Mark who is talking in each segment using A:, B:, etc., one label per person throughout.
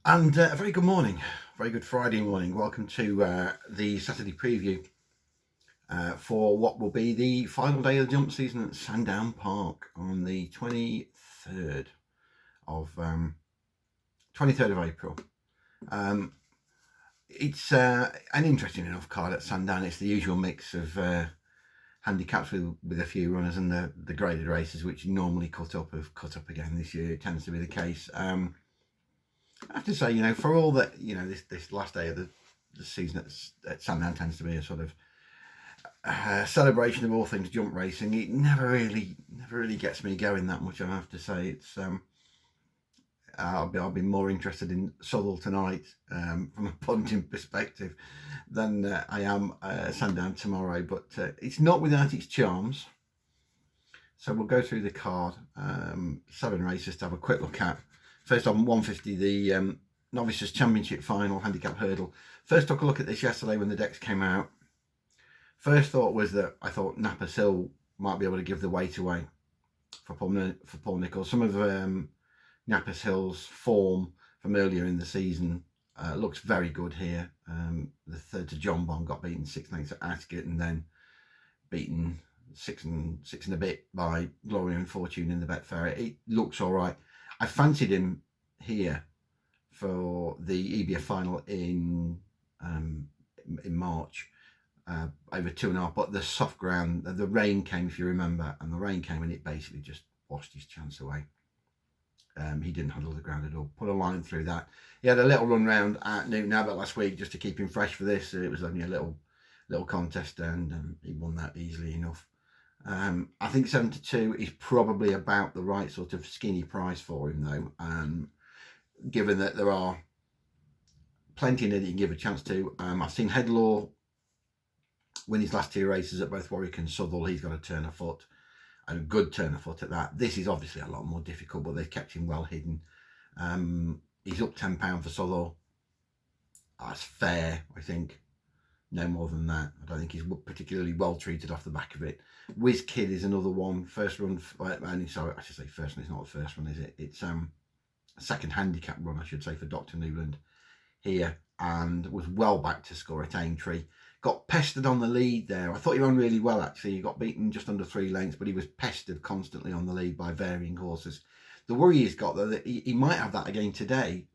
A: And a very good morning, very good Friday morning. Welcome to the Saturday preview for what will be the final day of the jump season at Sandown Park on the 23rd of 23rd of April. It's an interesting enough card at Sandown. It's the usual mix of handicaps with a few runners, and the graded races, which normally cut up, have cut up again this year. It tends to be the case. I have to say, for all that, this last day of the season at Sandown tends to be a sort of celebration of all things jump racing. It never really gets me going that much. I have to say, it's I'll be more interested in Southall tonight from a punting perspective than I am Sandown tomorrow. But it's not without its charms. So we'll go through the card, 7 races to have a quick look at. First on 150, the Novices Championship Final Handicap Hurdle. First took a look at this yesterday when the decks came out. First thought was that I thought Napa's Hill might be able to give the weight away for Paul Nicholls. Some of Napa's Hill's form from earlier in the season looks very good here. The third to John Bond got beaten 6 lengths at Ascot, and then beaten six and a bit by Gloria and Fortune in the Betfair. It looks all right. I fancied him here for the EBF final in March, over 2.5, but the soft ground, the rain came, if you remember, and the rain came and it basically just washed his chance away. He didn't handle the ground at all. Put a line through that. He had a little run round at Newton Abbot last week just to keep him fresh for this. It was only a little contest, and he won that easily enough. I think 72 is probably about the right sort of skinny price for him, though, given that there are plenty in it that you can give a chance to. I've seen Headlaw win his last 2 races at both Warwick and Southall. He's got a turn of foot, and a good turn of foot at that. This is obviously a lot more difficult, but they've kept him well hidden. He's up £10 for Southall. That's fair, I think. No more than that. I don't think he's particularly well treated off the back of it. Whiz Kid is another one. First run, sorry, I should say first run. It's not the first run, is it? It's a second handicap run, I should say, for Dr. Newland here, and was well back to score at Aintree. Got pestered on the lead there. I thought he ran really well, actually. He got beaten just under 3 lengths, but he was pestered constantly on the lead by varying horses. The worry he's got, though, that he might have that again today.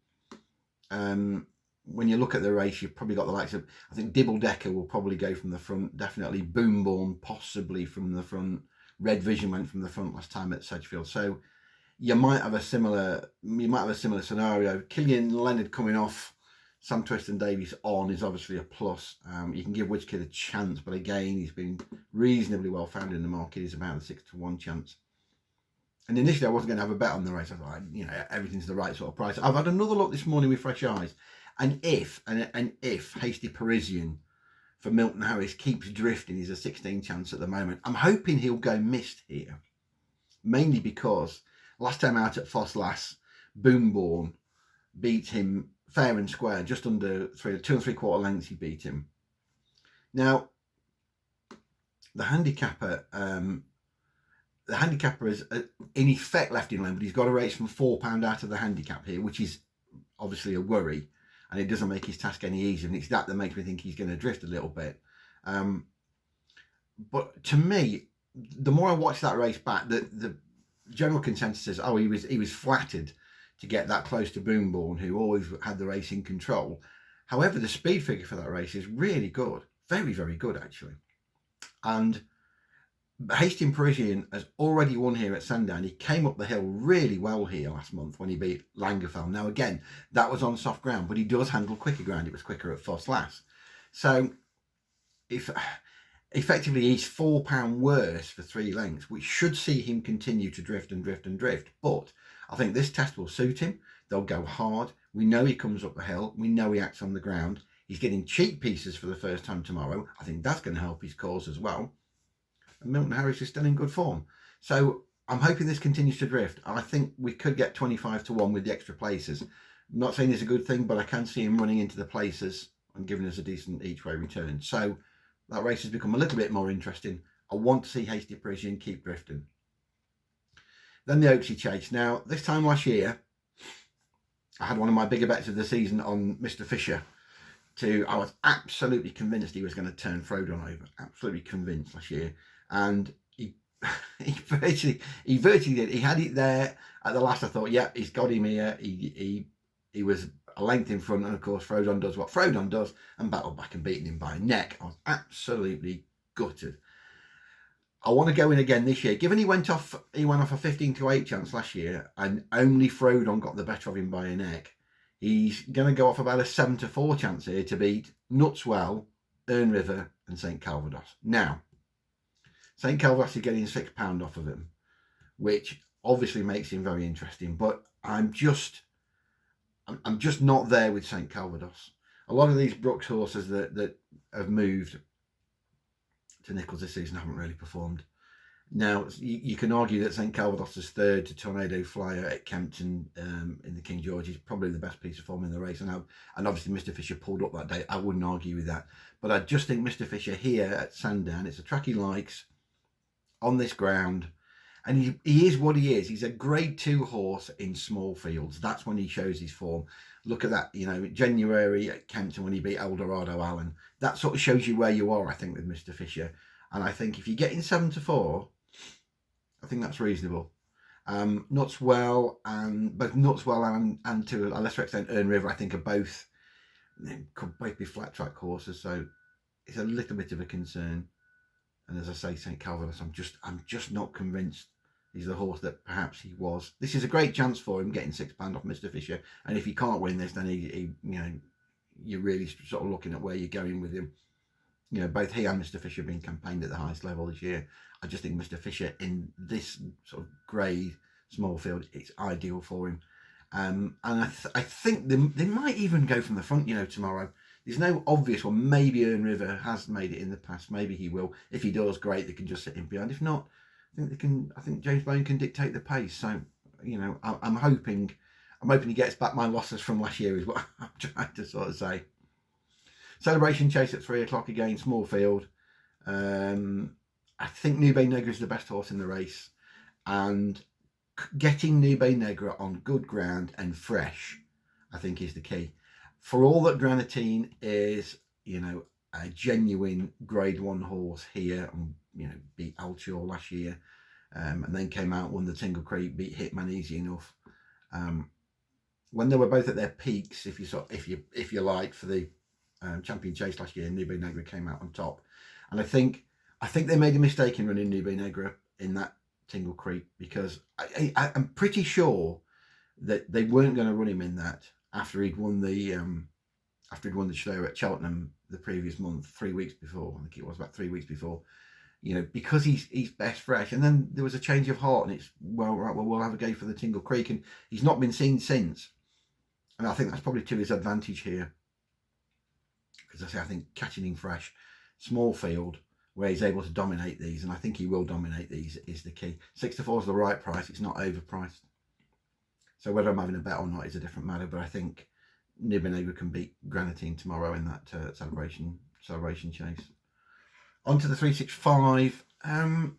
A: When you look at the race, you've probably got the likes of, I think Dibble Decker will probably go from the front, definitely Boomborn possibly from the front. Red Vision went from the front last time at Sedgefield. So you might have a similar scenario. Killian Leonard coming off, Sam Twiston Davies on is obviously a plus. You can give Which Kid a chance, but again, he's been reasonably well found in the market. He's about a 6-1 chance. And initially, I wasn't going to have a bet on the race. I thought, everything's the right sort of price. I've had another look this morning with fresh eyes. And if Hasty Parisian for Milton Harris keeps drifting, he's a 16 chance at the moment. I'm hoping he'll go missed here, mainly because last time out at Foss Lass, Boomborn beat him fair and square, just under 2 3/4 lengths. He beat him. Now, the handicapper is in effect left in lane, but he's got a race from £4 out of the handicap here, which is obviously a worry. And it doesn't make his task any easier, and it's that makes me think he's going to drift a little bit. But to me, the more I watch that race back, the general consensus is, he was flattered to get that close to Boomborn, who always had the race in control. However, the speed figure for that race is really good, very, very good actually. And Hasty Parisian has already won here at Sandown. He came up the hill really well here last month when he beat Langefeld. Now, again, that was on soft ground, but he does handle quicker ground. It was quicker at Foss Lass. So, if effectively he's £4 worse for 3 lengths, which should see him continue to drift and drift and drift. But I think this test will suit him. They'll go hard. We know he comes up the hill. We know he acts on the ground. He's getting cheap pieces for the first time tomorrow. I think that's going to help his cause as well. Milton Harris is still in good form. So I'm hoping this continues to drift. I think we could get 25-1 with the extra places. I'm not saying it's a good thing, but I can see him running into the places and giving us a decent each way return. So that race has become a little bit more interesting. I want to see Hasty Parisian keep drifting. Then the Oaksey Chase. Now, this time last year, I had one of my bigger bets of the season on Mr. Fisher. I was absolutely convinced he was going to turn Frodon over. Absolutely convinced last year, and he he virtually did. He had it there at the last. I thought, yeah, he's got him here. He was a length in front, and of course Frodon does what Frodon does and battled back and beaten him by a neck. I was absolutely gutted. I want to go in again this year. Given he went off a 15-8 chance last year, and only Frodon got the better of him by a neck. He's going to go off about a 7-4 chance here to beat Nutswell, Erne River, and St Calvados. Now, St Calvados is getting £6 off of him, which obviously makes him very interesting. But I'm just not there with St Calvados. A lot of these Brooks horses that have moved to Nichols this season haven't really performed. Now, you can argue that St Calvados' third to Tornado Flyer at Kempton in the King George is probably the best piece of form in the race. And obviously Mr. Fisher pulled up that day. I wouldn't argue with that. But I just think Mr. Fisher here at Sandown, it's a track he likes on this ground. And he is what he is. He's a grade 2 horse in small fields. That's when he shows his form. Look at that, January at Kempton when he beat Eldorado Allen. That sort of shows you where you are, I think, with Mr. Fisher. And I think if you get in 7-4, I think that's reasonable. Nutswell and to a lesser extent Erne River, I think are both could both be flat track horses, so it's a little bit of a concern. And as I say, St Calvados, I'm just not convinced he's the horse that perhaps he was. This is a great chance for him getting £6 off Mr. Fisher, and if he can't win this, then he you're really sort of looking at where you're going with him. Both he and Mr. Fisher have been campaigned at the highest level this year. I just think Mr. Fisher in this sort of grade small field, it's ideal for him. And I think they might even go from the front, tomorrow. There's no obvious one. Maybe Erne River has made it in the past. Maybe he will. If he does, great. They can just sit in behind. If not, I think James Bone can dictate the pace. So, I'm hoping he gets back my losses from last year is what I'm trying to sort of say. Celebration Chase at 3 o'clock again, small field. I think Nube Negra is the best horse in the race, and getting Nube Negra on good ground and fresh, I think, is the key. For all that Granatine is, a genuine grade 1 horse here, and beat Altuor last year, and then came out, won the Tingle Creek, beat Hitman easy enough. When they were both at their peaks, if you like, for the Champion Chase last year, Nube Negra came out on top, and I think they made a mistake in running Nube Negra in that Tingle Creek, because I'm pretty sure that they weren't going to run him in that after he'd won the show at Cheltenham the previous month, 3 weeks before. I think it was about 3 weeks before. Because he's best fresh, and then there was a change of heart, and it's we'll have a go for the Tingle Creek, and he's not been seen since. And I think that's probably to his advantage here, because I think catching him fresh, small field, where he's able to dominate these, and I think he will dominate these, is the key. 6-4 is the right price. It's not overpriced. So whether I'm having a bet or not is a different matter, but I think Nube Negra can beat Granatine tomorrow in that celebration chase. On to the 365. I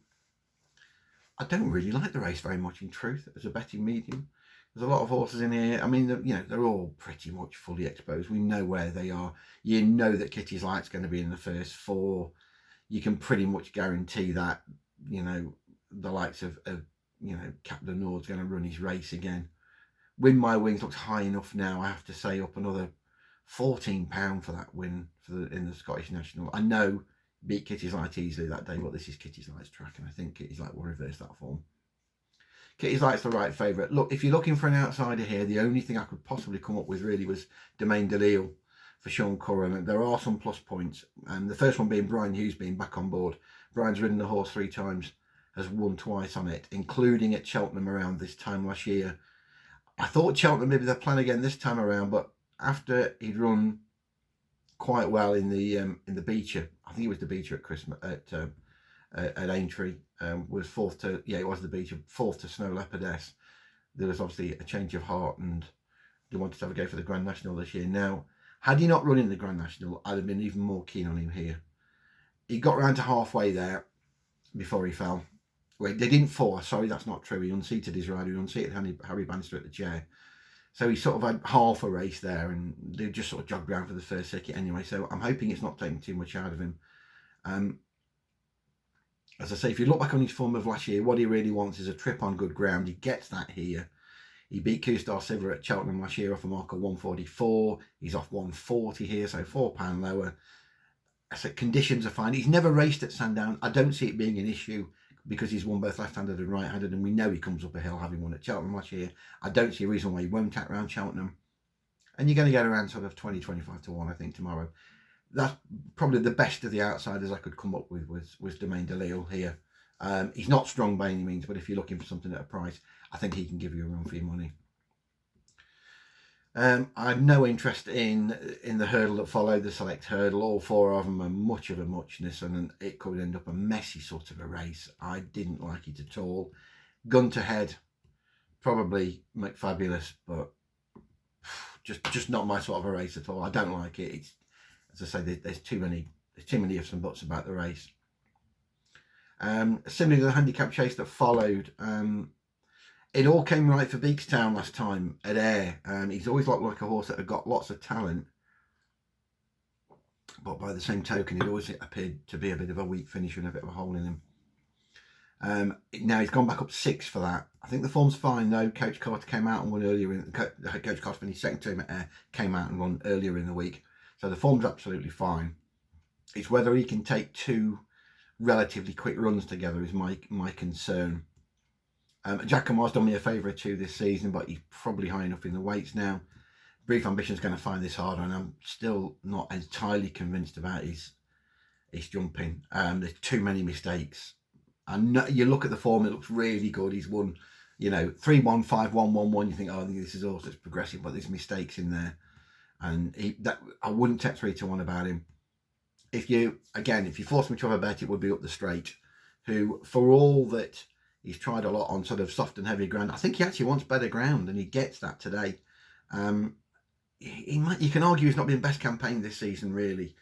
A: don't really like the race very much, in truth, as a betting medium. There's a lot of horses in here. I mean, they're all pretty much fully exposed. We know where they are. You know that Kitty's Light's going to be in the first 4. You can pretty much guarantee that, the likes of Captain Nord's going to run his race again. Win My Wings looks high enough now, I have to say, up another £14 for that win in the Scottish National. I know beat Kitty's Light easily that day, but this is Kitty's Light's track, and I think Kitty's Light will reverse that form. Kitty's Light's the right favourite. Look, if you're looking for an outsider here, the only thing I could possibly come up with really was Domaine de Lille for Sean Curran. There are some plus points, and the first one being Brian Hughes being back on board. Brian's ridden the horse 3 times, has won twice on it, including at Cheltenham around this time last year. I thought Cheltenham maybe they'll plan again this time around, but after he'd run quite well in the Beecher, I think it was the Beecher at Christmas at Aintree, was fourth to it was the Beecher, 4th to Snow Leopardess. There was obviously a change of heart, and they wanted to have a go for the Grand National this year. Now, had he not run in the Grand National, I'd have been even more keen on him here. He got round to halfway there before he fell. Wait, they didn't fall. Sorry, that's not true. He unseated his rider. He unseated Harry Bannister at the chair. So he sort of had half a race there, and they just sort of jogged around for the first circuit anyway. So I'm hoping it's not taking too much out of him. As I say, if you look back on his form of last year, what he really wants is a trip on good ground. He gets that here. He beat Q-Star Silver at Cheltenham last year off a mark of 144. He's off 140 here, so £4 lower. So conditions are fine. He's never raced at Sandown. I don't see it being an issue because he's won both left-handed and right-handed, and we know he comes up a hill having won at Cheltenham last year. I don't see a reason why he won't tack around Cheltenham. And you're going to get around sort of 20, 25 to 1, I think, tomorrow. That's probably the best of the outsiders I could come up with was Domaine de Lille here. He's not strong by any means, but if you're looking for something at a price, I think he can give you a run for your money. I have no interest in the hurdle that followed, the select hurdle. All four of them are much of a muchness, and it could end up a messy sort of a race. I didn't like it at all. Gun to head, probably McFabulous, but just not my sort of a race at all. I don't like it. It's, as I say, there's too many ifs and buts about the race. Similarly to the handicap chase that followed, it all came right for Beakstown last time at Ayr. He's always looked like a horse that had got lots of talent, but by the same token, it always appeared to be a bit of a weak finisher and a bit of a hole in him. Now he's gone back up 6 for that. I think the form's fine though. Coach Carter came out and won earlier. Coach Carter, when his second term at Ayr, came out and won earlier in the week. So the form's absolutely fine. It's whether he can take 2 relatively quick runs together is my concern. Giacomo's done me a favour or 2 this season, but he's probably high enough in the weights now. Brief Ambition's going to find this harder, and I'm still not entirely convinced about his jumping. There's too many mistakes. And you look at the form, it looks really good. He's won, 3-1, 5-1, 1-1. You think, oh, I think this is also progressive, but there's mistakes in there. And I wouldn't take 3 to 1 about him. If you force me to have a bet, it would be Up the Straight, who, for all that he's tried a lot on sort of soft and heavy ground, I think he actually wants better ground, and he gets that today. You can argue he's not been best campaign this season, really.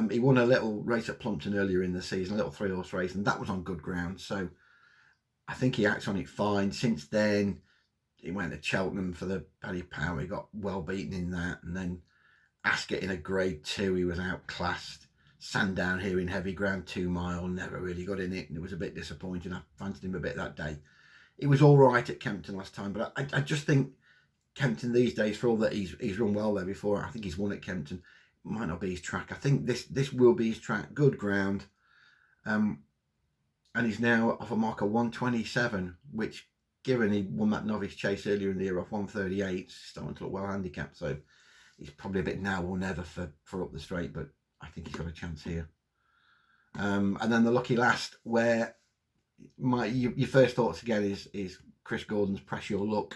A: He won a little race at Plumpton earlier in the season, a little 3-horse race, and that was on good ground. So I think he acts on it fine. Since then, he went to Cheltenham for the Paddy Power. He got well beaten in that, and then Ascot in a grade 2, he was outclassed. Sandown here in heavy ground, 2 mile, never really got in it, and it was a bit disappointing. I fancied him a bit that day. It was all right at Kempton last time, but I just think Kempton these days, for all that he's run well there before, I think he's won at Kempton. It might not be his track. I think this will be his track. Good ground, and he's now off a mark of 127, which, given he won that novice chase earlier in the year off 138, it's starting to look well handicapped. So he's probably a bit now or never for Up the Straight, but I think he's got a chance here. And then the lucky last, where your first thoughts again is Chris Gordon's Press Your Luck,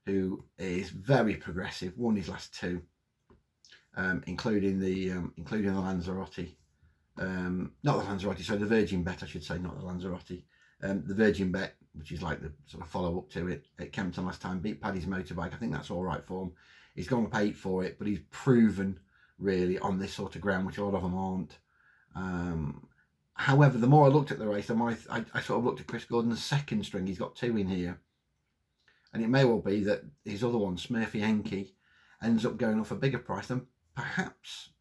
A: who is very progressive, won his last 2, including the Lanzarote. Not the Lanzarote, so the Virgin Bet, I should say, not the Lanzarote. The Virgin Bet, which is like the sort of follow up to it, at Kempton last time, beat Paddy's Motorbike. I think that's all right for him. He's gone up 8 for it, but he's proven really on this sort of ground, which a lot of them aren't. However, the more I looked at the race, the more I sort of looked at Chris Gordon's second string. He's got 2 in here, and it may well be that his other one, Smurfy Enki, ends up going off a bigger price than perhaps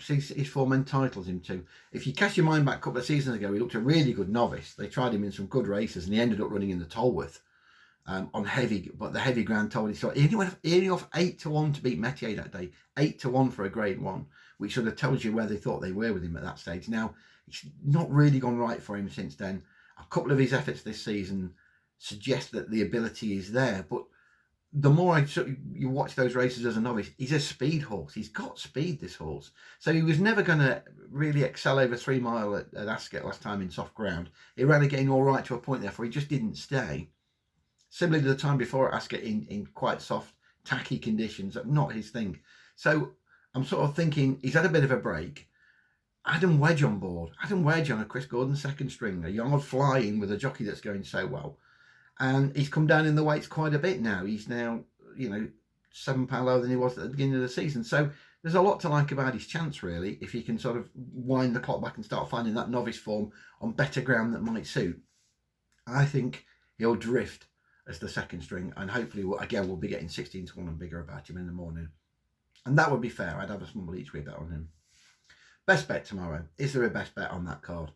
A: his form entitles him to. If you cast your mind back a couple of seasons ago, he looked a really good novice. They tried him in some good races, and he ended up running in the Tolworth on heavy, but the heavy ground Tolworth. So he only off 8 to 1 to beat Metier that day, 8 to 1 for a grade 1, which sort of tells you where they thought they were with him at that stage. Now, it's not really gone right for him since then. A couple of his efforts this season suggest that the ability is there, but the more you watch those races as a novice, he's a speed horse. He's got speed, this horse. So he was never going to really excel over 3 mile at Ascot last time in soft ground. He ran again all right to a point, therefore he just didn't stay. Similarly to the time before at Ascot in quite soft, tacky conditions, not his thing. So I'm sort of thinking he's had a bit of a break. Adam Wedge on board. Adam Wedge on a Chris Gordon second string, a yard flying with a jockey that's going so well. And he's come down in the weights quite a bit now. He's now, £7 lower than he was at the beginning of the season. So there's a lot to like about his chance, really, if he can sort of wind the clock back and start finding that novice form on better ground that might suit. I think he'll drift as the second string, and hopefully we'll be getting 16 to 1 and bigger about him in the morning, and that would be fair. I'd have a small each way bet on him. Best bet tomorrow. Is there a best bet on that card?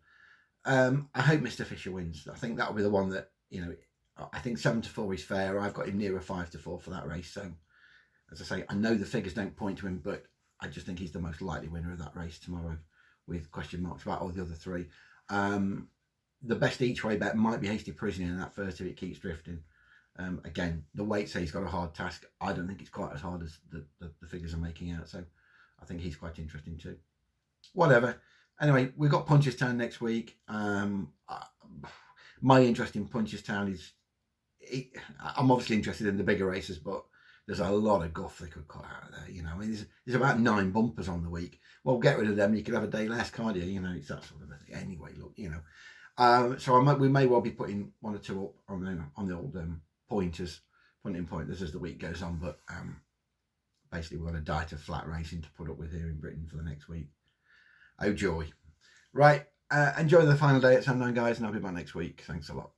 A: I hope Mr. Fisher wins. I think that'll be the one that, you know, I think 7 to 4 is fair. I've got him nearer 5 to 4 for that race. So, as I say, I know the figures don't point to him, but I just think he's the most likely winner of that race tomorrow, with question marks about all the other three. The best each way bet might be Hasty Prisoner in that first if it keeps drifting. Again, the weight say he's got a hard task. I don't think it's quite as hard as the figures are making out. So I think he's quite interesting too. Whatever. Anyway, we've got Punchestown next week. My interest in Punchestown is, I'm obviously interested in the bigger races, but there's a lot of guff they could cut out of there. You know, I mean, there's about 9 bumpers on the week. Well, get rid of them. You could have a day less, can't you? You know, it's that sort of thing. Anyway, look, you know. So we may well be putting 1 or 2 up on the old pointers, pointers as the week goes on. But basically, we've got a diet of flat racing to put up with here in Britain for the next week. Oh joy! Right, enjoy the final day at Sandown, guys, and I'll be back next week. Thanks a lot.